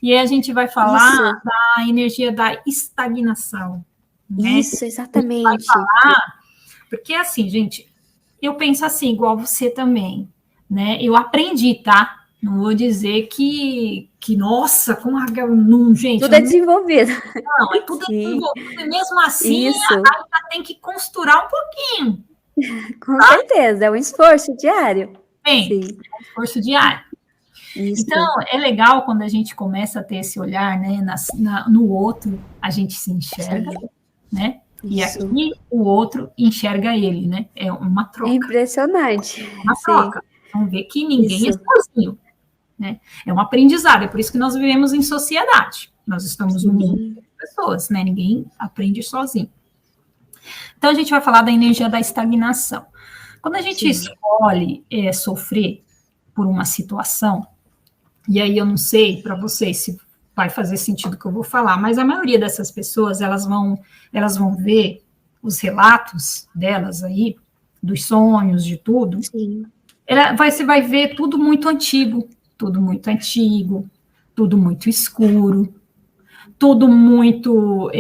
E aí a gente vai falar da energia da estagnação. Né? Isso, exatamente. Porque assim, gente, eu penso assim, igual você também, né? Eu aprendi, tá? Não vou dizer que nossa, como não, gente. Tudo é desenvolvido. Não, é tudo desenvolvido, e mesmo assim, ainda tem que costurar um pouquinho. Com certeza, é um esforço diário. Sim. É um esforço diário. Isso. Então, é legal quando a gente começa a ter esse olhar, né? No outro, a gente se enxerga, né? E aqui o outro enxerga ele, né? É uma troca. É impressionante. Uma troca. Vamos ver que ninguém é sozinho, né? É um aprendizado, é por isso que nós vivemos em sociedade. Nós estamos no mundo de pessoas, né? Ninguém aprende sozinho. Então, a gente vai falar da energia da estagnação. Quando a gente escolhe sofrer por uma situação, e aí eu não sei para vocês se vai fazer sentido o que eu vou falar, mas a maioria dessas pessoas, elas vão ver os relatos delas aí, dos sonhos, de tudo. Você vai ver tudo muito antigo, tudo muito escuro, tudo muito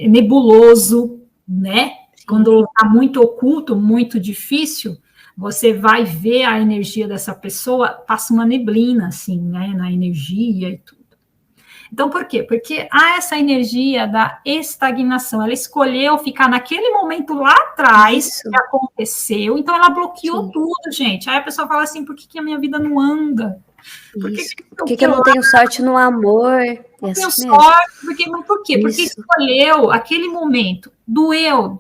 nebuloso, né? Quando está muito oculto, muito difícil, você vai ver a energia dessa pessoa, passa uma neblina, assim, né? Na energia e tudo. Então, por quê? Porque há essa energia da estagnação. Ela escolheu ficar naquele momento lá atrás que aconteceu, então ela bloqueou tudo, gente. Aí a pessoa fala assim, por que a minha vida não anda? Por que eu não tenho sorte no amor? Não tenho sorte, por quê? Porque escolheu aquele momento. Doeu.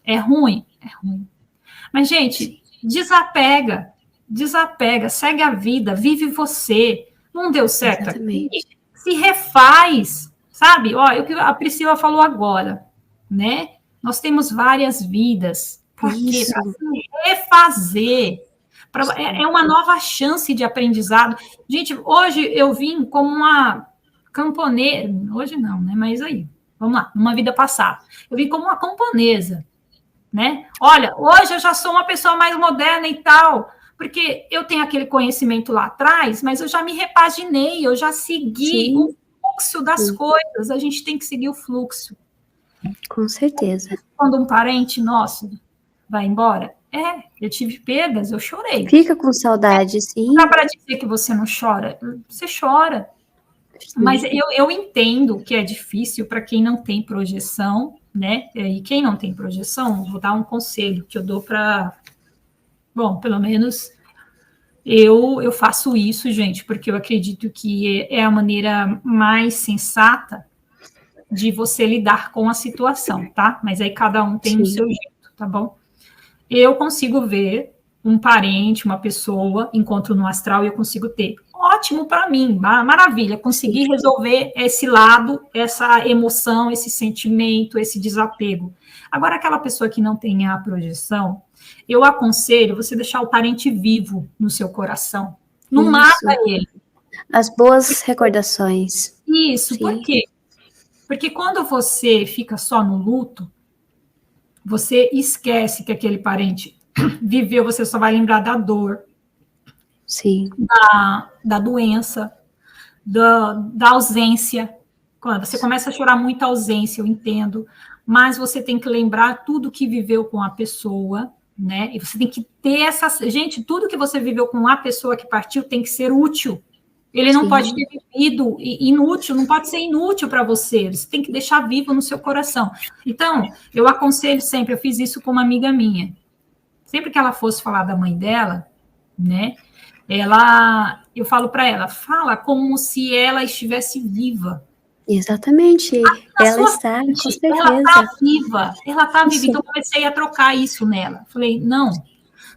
É ruim. Mas, gente, desapega, segue a vida, vive você. Não deu certo aqui, se refaz, sabe? Ó, o que a Priscila falou agora, né? Nós temos várias vidas. Por quê? Para se refazer. É uma nova chance de aprendizado. Gente, hoje eu vim como uma camponesa. Hoje não, né? Mas aí, vamos lá, numa vida passada. Eu vim como uma camponesa, né? Olha, hoje eu já sou uma pessoa mais moderna e tal, porque eu tenho aquele conhecimento lá atrás, mas eu já me repaginei, eu já segui o fluxo das coisas. A gente tem que seguir o fluxo. Com certeza. Quando um parente nosso vai embora, eu tive perdas, eu chorei. Fica com saudade, sim. Não dá para dizer que você não chora, você chora. Mas eu entendo que é difícil para quem não tem projeção, né? E quem não tem projeção, vou dar um conselho que eu dou para... Bom, pelo menos eu faço isso, gente, porque eu acredito que é a maneira mais sensata de você lidar com a situação, tá? Mas aí cada um tem o seu jeito, tá bom? Eu consigo ver um parente, uma pessoa, encontro no astral e eu consigo ter. Ótimo para mim, maravilha, consegui resolver esse lado, essa emoção, esse sentimento, esse desapego. Agora, aquela pessoa que não tem a projeção, eu aconselho você deixar o parente vivo no seu coração. Não mata ele. As boas recordações. Isso, por quê? Porque quando você fica só no luto, você esquece que aquele parente viveu, você só vai lembrar da dor, da doença, da ausência. Quando você começa a chorar muita ausência, eu entendo, mas você tem que lembrar tudo que viveu com a pessoa, né? E você tem que ter essa... Gente, tudo que você viveu com a pessoa que partiu tem que ser útil. Ele não pode ter vivido inútil, não pode ser inútil para você. Você tem que deixar vivo no seu coração. Então, eu aconselho sempre, eu fiz isso com uma amiga minha. Sempre que ela fosse falar da mãe dela, né? Eu falo para ela, fala como se ela estivesse viva. Exatamente. Ela está, com certeza. Ela está viva. Então, eu comecei a trocar isso nela. Falei, não,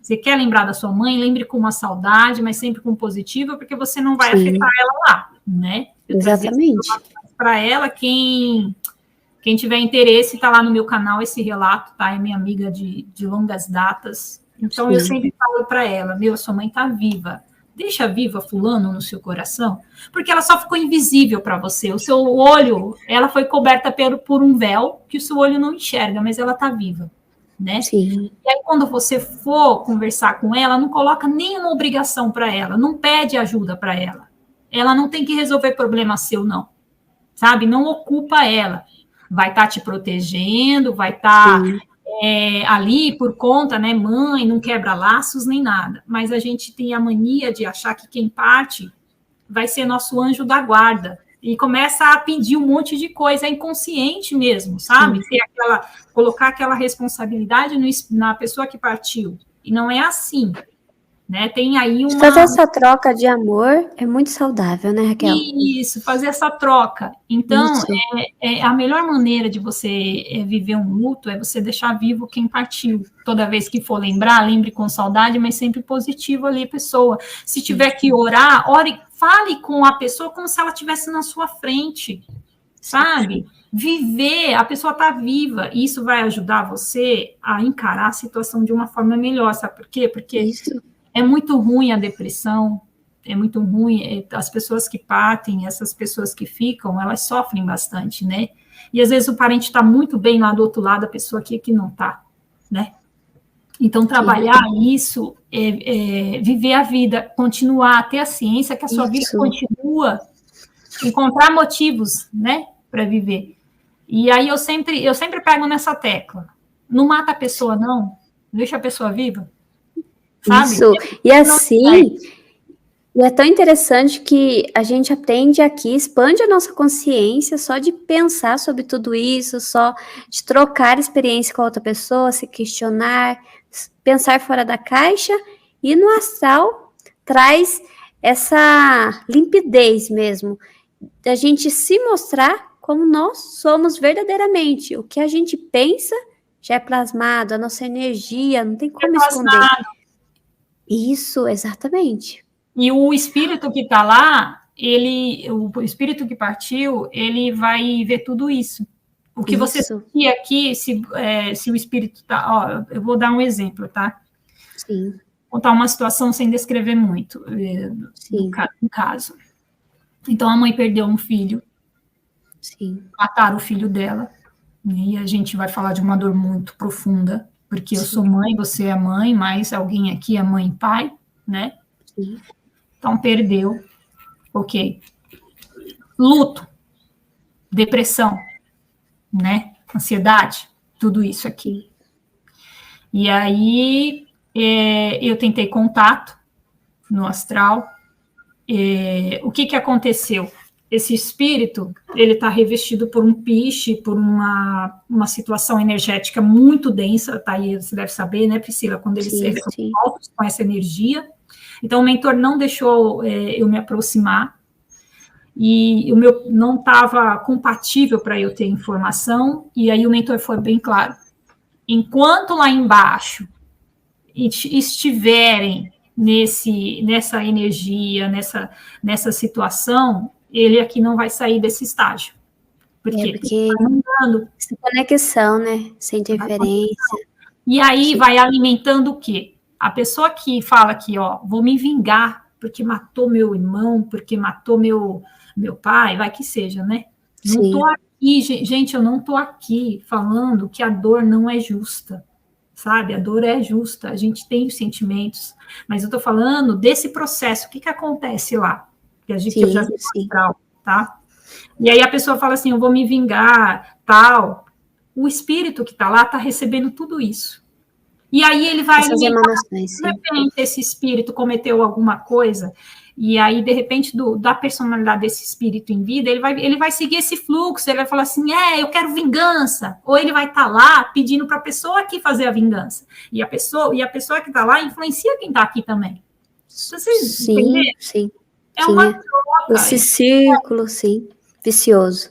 você quer lembrar da sua mãe, lembre com uma saudade, mas sempre com positiva, porque você não vai afetar ela lá, né? Exatamente. Para ela, quem tiver interesse, está lá no meu canal esse relato, tá? É minha amiga de longas datas. Então, eu sempre falo para ela, sua mãe está viva. Deixa viva fulano no seu coração, porque ela só ficou invisível para você. O seu olho, ela foi coberta por um véu que o seu olho não enxerga, mas ela está viva, né? Sim. E aí, quando você for conversar com ela, não coloca nenhuma obrigação para ela, não pede ajuda para ela. ela não tem que resolver problema seu, não. Sabe? Não ocupa ela. Vai estar te protegendo, vai estar ali por conta, né, mãe, não quebra laços nem nada. Mas a gente tem a mania de achar que quem parte vai ser nosso anjo da guarda. E começa a pedir um monte de coisa, é inconsciente mesmo, sabe? Colocar aquela responsabilidade na pessoa que partiu. E não é assim, né? Tem aí uma... Fazer essa troca de amor é muito saudável, né, Raquel? Isso, fazer essa troca. Então, a melhor maneira de você viver um luto é você deixar vivo quem partiu. Toda vez que for lembrar, lembre com saudade, mas sempre positivo ali, pessoa. Se tiver que orar, ore, fale com a pessoa como se ela estivesse na sua frente, sabe? Viver, a pessoa está viva, e isso vai ajudar você a encarar a situação de uma forma melhor, sabe por quê? Porque é muito ruim a depressão, é muito ruim, as pessoas que partem, essas pessoas que ficam, elas sofrem bastante, né? E às vezes o parente está muito bem lá do outro lado, a pessoa aqui que não está, né? Então, trabalhar isso, viver a vida, continuar, ter a ciência que a sua vida continua, encontrar motivos, né, para viver. E aí eu sempre pego nessa tecla. Não mata a pessoa, não. Deixa a pessoa viva. Sabe? Isso. E assim, e é tão interessante que a gente aprende aqui, expande a nossa consciência só de pensar sobre tudo isso, só de trocar experiência com a outra pessoa, se questionar, pensar fora da caixa, e no astral traz essa limpidez mesmo, da gente se mostrar como nós somos verdadeiramente. O que a gente pensa já é plasmado, a nossa energia, não tem como esconder. Isso, exatamente. E o espírito que está lá, o espírito que partiu, ele vai ver tudo isso. O que você sentia aqui, se o espírito está... eu vou dar um exemplo, tá? Sim. Vou contar uma situação sem descrever muito, no caso. Então, a mãe perdeu um filho. Sim. Mataram o filho dela. E a gente vai falar de uma dor muito profunda, porque eu sou mãe, você é mãe, mas alguém aqui é mãe e pai, né? Sim. Então, perdeu. Ok. Luto, depressão, né? Ansiedade, tudo isso aqui. E aí, eu tentei contato no astral. O que aconteceu? Esse espírito, ele está revestido por um piche, por uma situação energética muito densa, tá aí, você deve saber, né, Priscila, quando eles são altos com essa energia. Então, o mentor não deixou eu me aproximar, e o meu não estava compatível para eu ter informação, e aí o mentor foi bem claro. Enquanto lá embaixo estiverem nessa energia, nessa situação, ele aqui não vai sair desse estágio. Porque sem conexão, né? Sem interferência. E aí vai alimentando o quê? A pessoa que fala aqui, vou me vingar porque matou meu irmão, porque matou meu pai, vai que seja, né? Não estou aqui, gente, eu não estou aqui falando que a dor não é justa, sabe? A dor é justa, a gente tem os sentimentos, mas eu estou falando desse processo, o que acontece lá? Que eu já vi astral, tá? E aí a pessoa fala assim, eu vou me vingar, tal. O espírito que está lá está recebendo tudo isso. E aí ele vai alimentar, de repente, esse espírito cometeu alguma coisa, e aí, de repente, da personalidade desse espírito em vida, ele vai seguir esse fluxo, ele vai falar assim, eu quero vingança, ou ele vai estar lá pedindo para a pessoa aqui fazer a vingança, e a pessoa que está lá influencia quem está aqui também. Vocês entenderam? Sim. É uma troca. Esse círculo, vicioso.